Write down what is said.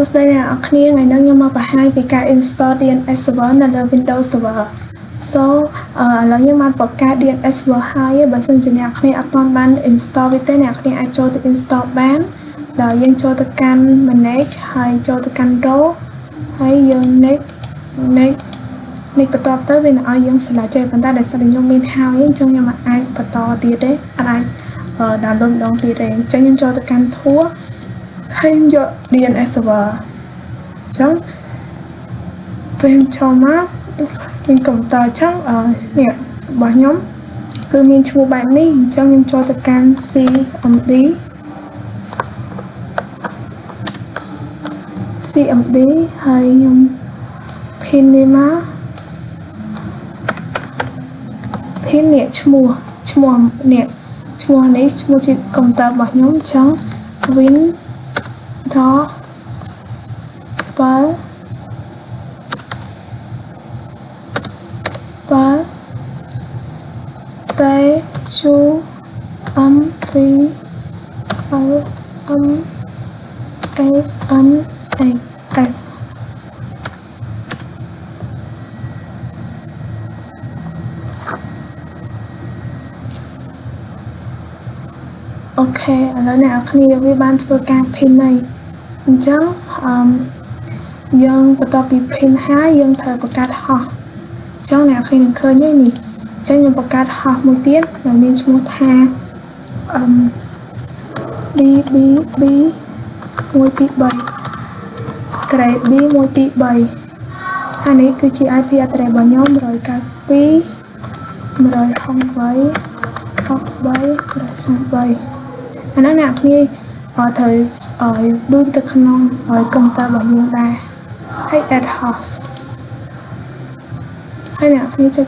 សួស្តីអ្នកនរគ្នាថ្ងៃនេះខ្ញុំមកបង្ហាញពីការ install DNS server នៅលើ Windows Server so ឥឡូវខ្ញុំបានបង្កើត DNS server ហើយបើសិនជាអ្នកនរគ្នាអត់ទាន់បាន install វាទេអ្នកនរគ្នាអាចចូលទៅ install បានដោយយើងចូលទៅកាន់ manage ហើយចូលទៅកាន់ row ហើយយើង next បន្ទាប់ទៅវានឹងឲ្យយើង select ចេះប៉ុន្តែដោយសារតែខ្ញុំមានហើយអញ្ចឹងខ្ញុំអាចបន្តទៀតទេអាច download ម្ដងទៀតទេអញ្ចឹងខ្ញុំចូលទៅកាន់ tool ហើយយក DNS server អញ្ចឹងពេលចូលមកមានកុំព្យូទ័រអញ្ចឹងនេះរបស់ខ្ញុំគឺមានឈ្មោះបែបនេះអញ្ចឹងខ្ញុំចូលទៅកាន់ CMD ហើយខ្ញុំ pin វាមក pin នេះឈ្មោះនេះឈ្មោះជាកុំព្យូទ័ររបស់ខ្ញុំអញ្ចឹង win ដល់តែជូ MP LMANF អូខេឥឡូវអ្នកនរគ្នាវាបានធ្វើការ pin ហើយអញ្ចឹងយើងបន្ទាប់ពី pin ហើយយើងត្រូវបង្កើត host អញ្ចឹងអ្នកនរគ្នានឹងឃើញហើយនេះអញ្ចឹងខ្ញុំបង្កើត host មួយទៀតដែលមានឈ្មោះថា BBB 123 grade B 123ហើយនេះគឺជា IP address របស់ខ្ញុំ 192 168 អានោះអ្នកគ្នាត្រូវដូចទៅក្នុងកុំព្យូទ័ររបស់យើងដែរហើយ add host ហើយអ្នកគ្នា